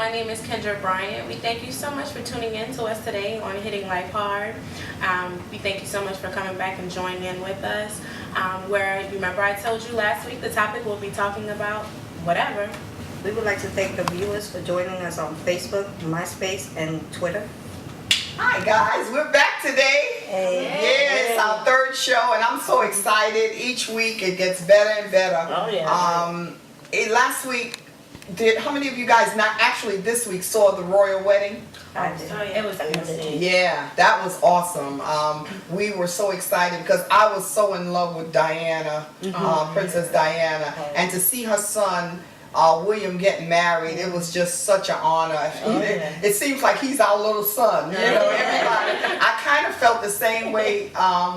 my name is Kendra Bryant. We thank you so much for tuning in to us today on Hitting Life Hard. We thank you so much for coming back and joining in with us. Where, remember I told you last week the topic we'll be talking about whatever. We would like to thank the viewers for joining us on Facebook, MySpace, and Twitter. Hi guys, we're back today. Hey. Yeah, it's our third show, and I'm so excited. Each week it gets better and better. Oh yeah. Last week, how many of you guys this week saw the royal wedding? I did. Oh, yeah. It was amazing. Yeah, that was awesome. We were so excited because I was so in love with Diana, Princess Diana, and to see her son William getting married, it was just such an honor. It seems like he's our little son, you know, everybody. I kind of felt the same way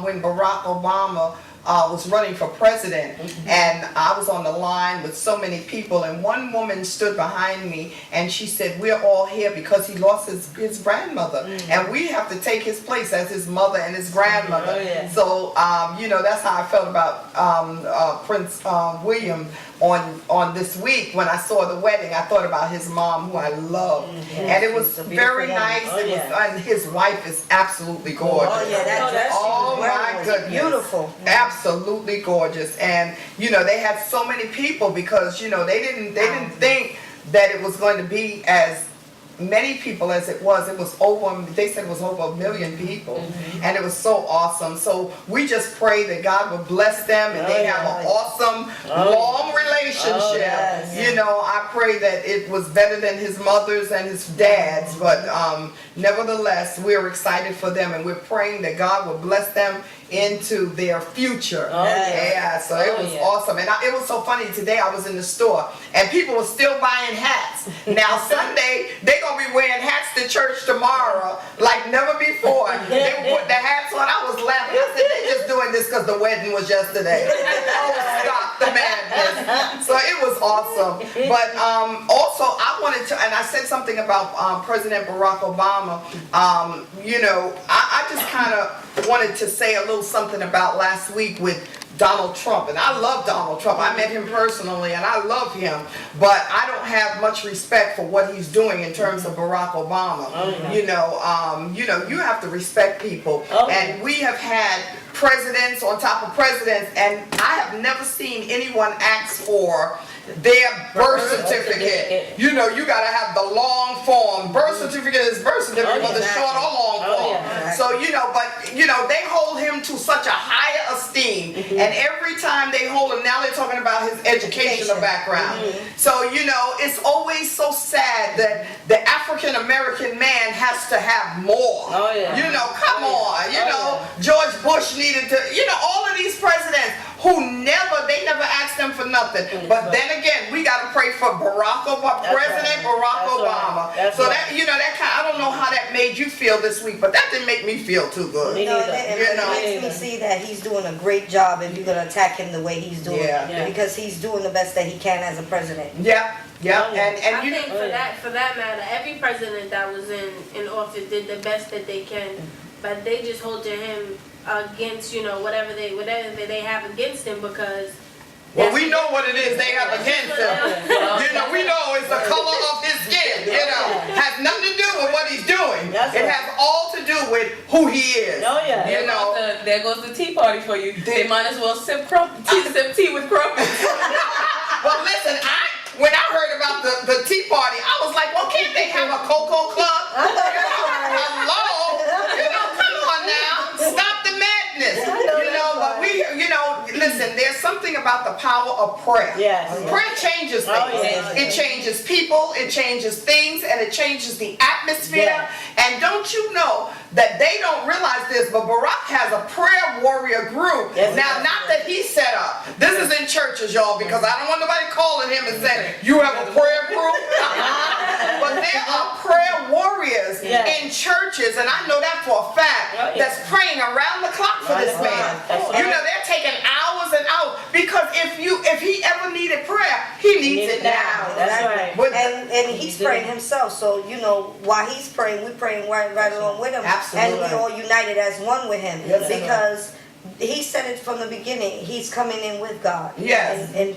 when Barack Obama was running for president, and I was on the line with so many people, and one woman stood behind me and she said, we're all here because he lost his grandmother, and we have to take his place as his mother and his grandmother. So you know, that's how I felt about Prince William on this week. When I saw the wedding, I thought about his mom, who I love, and it was very nice. And his wife is absolutely gorgeous. Oh yeah, that dress. Oh my goodness, beautiful. Absolutely gorgeous. And you know, they had so many people because, you know, they didn't think that it was going to be as many people as it was. It was over, they said it was over 1 million people, and it was so awesome. So we just pray that God will bless them, and they have an awesome long relationship. You know, I pray that it was better than his mother's and his dad's, but nevertheless, we're excited for them, and we're praying that God will bless them into their future. So it was awesome. And it was so funny, today I was in the store and people were still buying hats. Now Sunday, they're going to be wearing hats to church tomorrow like never before. They would put the hats on. I was laughing. I said, they're just doing this because the wedding was yesterday. Oh, stop the madness. So it was awesome. But also I wanted to, and I said something about President Barack Obama. You know, I just kind of wanted to say a little something about last week with Donald Trump. And I love Donald Trump. I met him personally and I love him, but I don't have much respect for what he's doing in terms of Barack Obama. You know, you have to respect people. And we have had presidents on top of presidents, and I have never seen anyone ask for their birth certificate. You know, you gotta have the long form. Birth certificate is birth certificate, whether short or long form. So, you know, but, you know, they hold him to such a higher esteem, and every time they hold him, now they're talking about his educational background. So, you know, it's always so sad that the African American man has to have more. You know, come on. You know, George Bush needed to, you know, all of these presidents who they never asked them for nothing. But then again, we got to pray for Barack Obama, President Barack Obama. So that, you know, that kind, I don't know how that made you feel this week, but that didn't make me feel too good. You know, it makes me see that he's doing a great job if you're going to attack him the way he's doing, because he's doing the best that he can as a president. And I think for that matter, every president that was in office did the best that they can, but they just hold to him against, you know, whatever they have against him, because well, we know what it is they have against him. You know, we know it's the color of his skin. You know, has nothing to do with what he's doing. It has all to do with who he is. You know, There goes the tea party for you. They might as well sip tea with crumpets. Well, listen, when I heard about the tea party, I was like, well, can't they have a cocoa club? You know, hello? You know, come on now. Stop the madness. You know, but you know, listen, there's something about the power of prayer. Prayer changes things. It changes people, it changes things, and it changes the atmosphere. And don't you know that they don't realize this, but Barack has a prayer warrior group. Now, not that he set up. This is in churches, y'all, because I don't want nobody calling him and saying, you have a prayer group? But there are prayer warriors in churches, and I know that for a fact, that's praying around the clock for this man. You know, they're taking hours and hours, because if he ever needed prayer, he needs it now. And he's praying himself, so, you know, while he's praying, we're praying right along with him. And we all united as one with him, because he said it from the beginning. He's coming in with God. And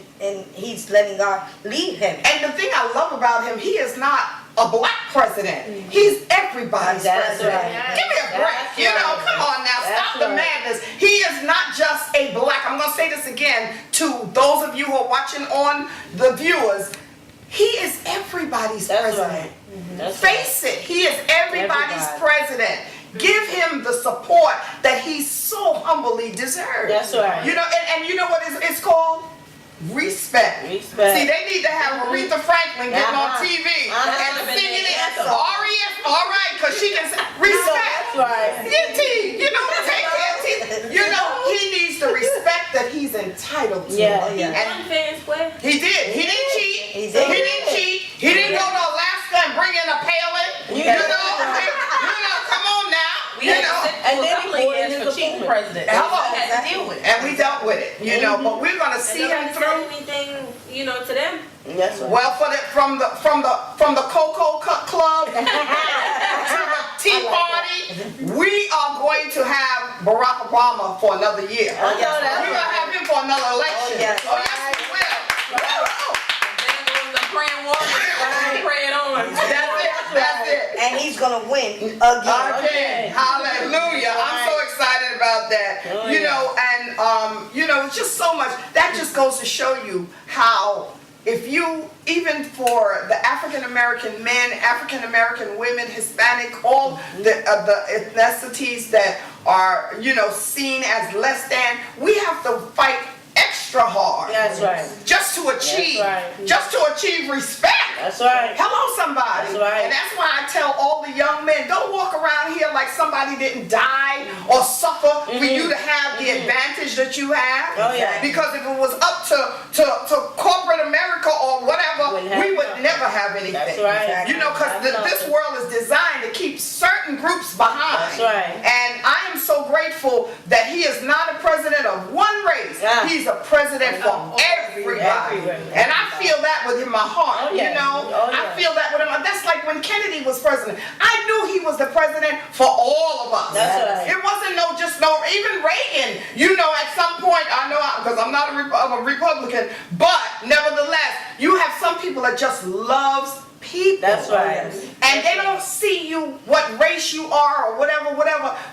he's letting God lead him. And the thing I love about him, he is not a black president. He's everybody's That's president. right. Give me a break. That's You know, right. come on now, That's stop the right. madness. He is not just a black. I'm going to say this again to those of you who are watching on the viewers. He is everybody's That's president. right. That's Face it, he is everybody's Everybody. president. Give him the support that he so humbly deserves. That's right. You know, and you know what it's called? Respect. Respect. See, they need to have Aretha Franklin getting on Uh-huh. TV Uh-huh. and singing it. That's R.E.S. All right, because she can say, respect. That's right. T, you know, take care, T. You know, he needs the respect that he's entitled to. Yeah, He yeah. won fair and square. He did. He didn't cheat. He did. He didn't cheat. He didn't go to Alaska and bring in a paling. You Yeah. know, come on now. We You had to know. sit And through a then couple he of voted years his for cheating opponent. president. Hello. We had to deal with it. And we dealt with it, you know, but we're gonna And see him nobody through. said anything, you know, to them. That's right. Well, from the Cocoa Club to the Tea Party, we are going to have Barack Obama for another year. Oh, yes. We're gonna have him for another election. yes. Oh, yes, we will. Then goes the praying woman, praying on. That's it. And he's gonna win again. Again, hallelujah. I'm so excited about that. Oh, You yeah. know, and you know, it's just so much. That just goes to show you how if you, even for the African American men, African American women, Hispanic, all the ethnicities that are, you know, seen as less than, we have to fight extra hard. That's right. Just to achieve, right. just to achieve respect. That's right. Hello, somebody. That's right. And that's why I tell all the young men, don't walk around here like somebody didn't die or suffer for you to have the advantage that you have. Oh, yeah. Because if it was up to corporate America or whatever, Wouldn't have we would nothing. never have anything. That's right. You know, because this world is designed to keep certain groups behind. That's right. And I am so grateful that he is not a president of one race. Yeah. He's a president for everybody. Everywhere. And I feel that within my heart. Oh, yeah. You know, Oh, yeah. I feel that with him. That's like when Kennedy was president. I knew he was the president for all of us. That's right. It wasn't even Reagan. You know, at some point, I know because I'm not a Republican, but nevertheless, you have some people that just loves people. That's right. And they don't see you, what race you are or whatever.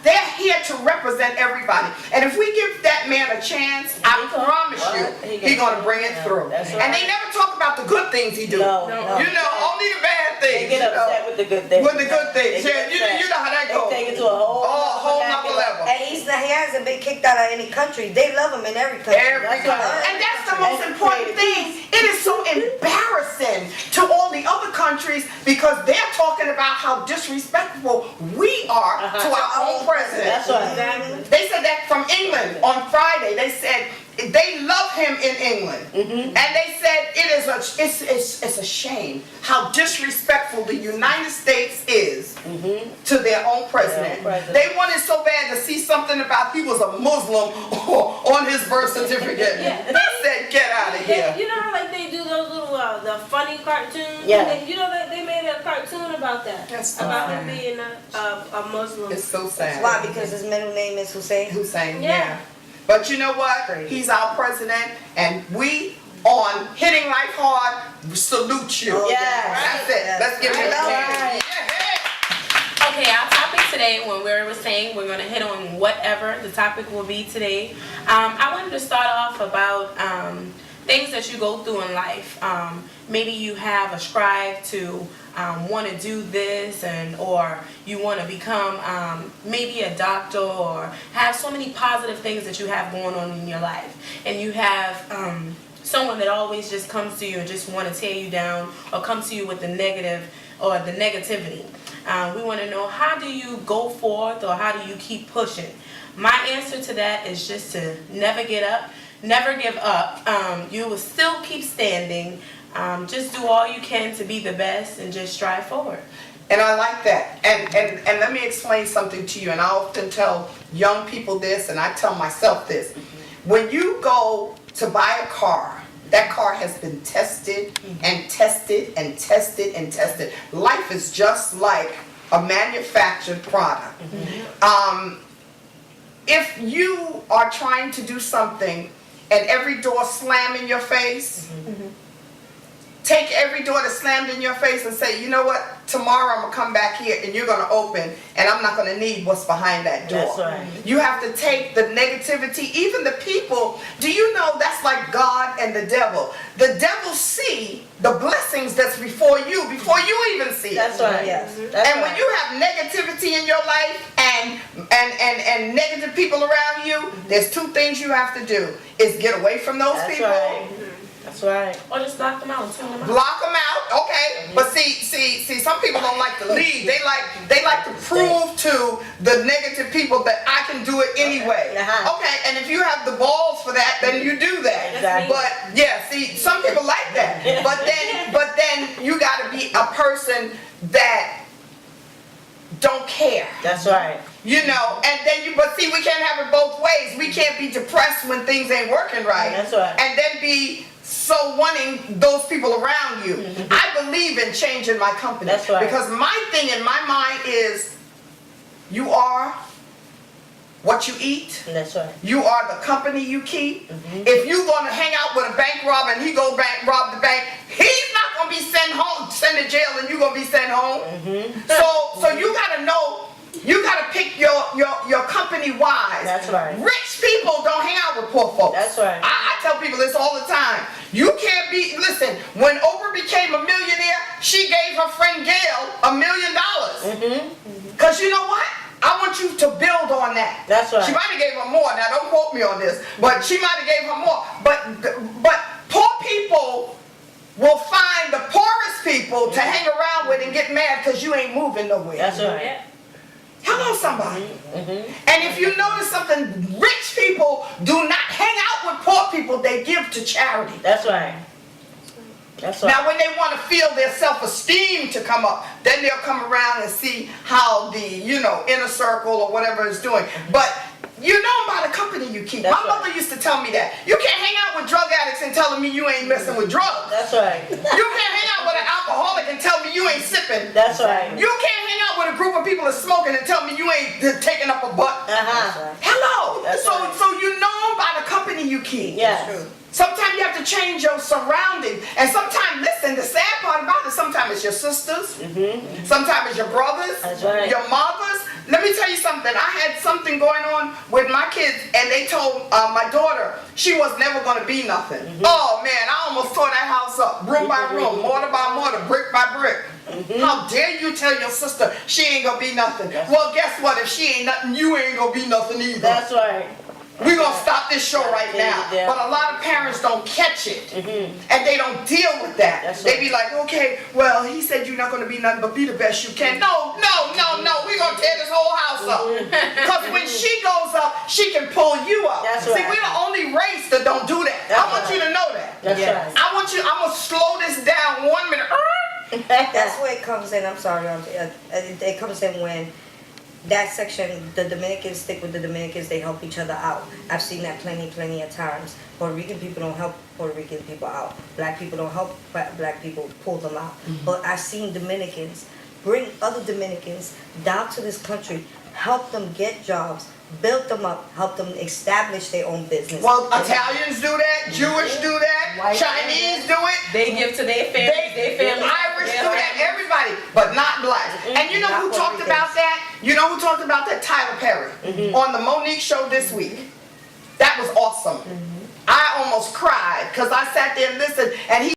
They're here to represent everybody. And if we give that man a chance, I promise you, he's going to bring it through. That's And they right. never talk about the good things he do. No. You know, only the bad They things. get you know. upset with the good things. With the good things. They get Yeah, you know how that They goes. take it to a whole Nother level. And he hasn't been kicked out of any country. They love him in every country. Every That's right. And that's the most important thing. It is so embarrassing to all the other countries because they're talking about how disrespectful we are to our own president. That's right. Exactly. They said that from England on Friday. They said they love him in England, and they said it's a shame how disrespectful the United States is to their own president. president. They wanted so bad to see something about he was a Muslim on his birth certificate. Yeah. They said, get out of here. You know how like they do those little the funny cartoons? Yeah. You know they made a cartoon about that. That's so about sad. him being a Muslim. It's so sad. Why? Because his middle name is Hussein. Hussein, Yeah. yeah. But you know what? Crazy. He's our president, and we on Hitting Life Hard salute you. Oh, yeah. That's it. Yes. Let's give him a hand. Right. Yeah. Okay, our topic today, when we were saying we're going to hit on whatever the topic will be today, I wanted to start off about things that you go through in life. Maybe you have a strive to want to do this, or you want to become maybe a doctor, or have so many positive things that you have going on in your life, and you have someone that always just comes to you and just want to tear you down or come to you with the negative or the negativity. We want to know, how do you go forth, or how do you keep pushing? My answer to that is just to never get up, never give up. You will still keep standing. Just do all you can to be the best and just strive forward. And I like that. And let me explain something to you. And I often tell young people this, and I tell myself this. When you go to buy a car, that car has been tested and tested and tested and tested. Life is just like a manufactured product. If you are trying to do something and every door slam in your face, take every door that's slammed in your face and say, you know what, tomorrow I'm gonna come back here and you're gonna open and I'm not gonna need what's behind that door. That's right. You have to take the negativity, even the people. Do you know that's like God and the devil? The devil see the blessings that's before you even see it. That's right. Yes. That's And when right. you have negativity in your life and negative people around you, there's two things you have to do: is get away from those That's people. right. That's right. Or just block them out, tune them out. Block them out, okay. But see, some people don't like to lead. They like to prove to the negative people that I can do it anyway. Uh-huh. Okay, and if you have the balls for that, then you do that. Exactly. But yeah, see, some people like that. But then you got to be a person that don't care. That's right. You know, and then but see, we can't have it both ways. We can't be depressed when things ain't working right. That's right. And then be so wanting those people around you. I believe in changing my company. That's right. Because my thing in my mind is, you are what you eat. That's right. You are the company you keep. If you're going to hang out with a bank robber and he go rob the bank, he's not going to be sent to jail, and you're going to be sent home. So you got to know. You gotta pick your company wise. That's right. Rich people don't hang out with poor folks. That's right. I tell people this all the time. You can't be, listen, when Oprah became a millionaire, she gave her friend Gail $1 million. Cause you know what? I want you to build on that. That's right. She might have gave her more. Now don't quote me on this, but she might have gave her more. But poor people will find the poorest people to hang around with and get mad because you ain't moving nowhere. That's right. Hello, somebody. And if you notice something, rich people do not hang out with poor people. They give to charity. That's right. That's right. Now, when they want to feel their self-esteem to come up, then they'll come around and see how the, inner circle or whatever is doing. But you know by the company you keep. That's My mother used to tell me that. You can't hang out with drug addicts and telling me you ain't messing with drugs. That's right. You can't hang out with an alcoholic and tell me you ain't sipping. That's right. You can't hang out with a group of people that's smoking and tell me you ain't taking up a butt. Uh-huh. Hello. That's So right. so you know by the company you keep. Yes. Sometimes you have to change your surroundings. And sometimes, listen, the sad part about it, sometimes it's your sisters. Sometimes it's your brothers. That's right. Your mothers. Let me tell you something. I had something going on with my kids, and they told my daughter she was never going to be nothing. Oh, man, I almost tore that house up, room by room, mortar by mortar, brick by brick. How dare you tell your sister she ain't going to be nothing? Well, guess what? If she ain't nothing, you ain't going to be nothing either. That's right. We're going to stop this show right now. Yeah. But a lot of parents don't catch it. And they don't deal with that. That's They right. be like, okay, well, he said you're not going to be nothing but be the best you can. No. We're going to tear this whole house up. Because when she goes up, she can pull you up. That's See, right. we're the only race that don't do that. That's I want right. you to know that. That's right. I'm going to slow this down 1 minute. That's where it comes in. I'm sorry. It comes in when that section, the Dominicans stick with the Dominicans. They help each other out. I've seen that plenty of times. Puerto Rican people don't help Puerto Rican people out. Black people don't help black people pull them out. But I've seen Dominicans bring other Dominicans down to this country, help them get jobs, build them up, help them establish their own business. Well, Italians do that. Jewish do that. White Chinese do it. They give to their family. Their family. Irish do that, everybody, but not black. And you know Not who Puerto talked about that? You know who talked about that? Tyler Perry on the Monique show this week. That was awesome. I almost cried because I sat there and listened, and he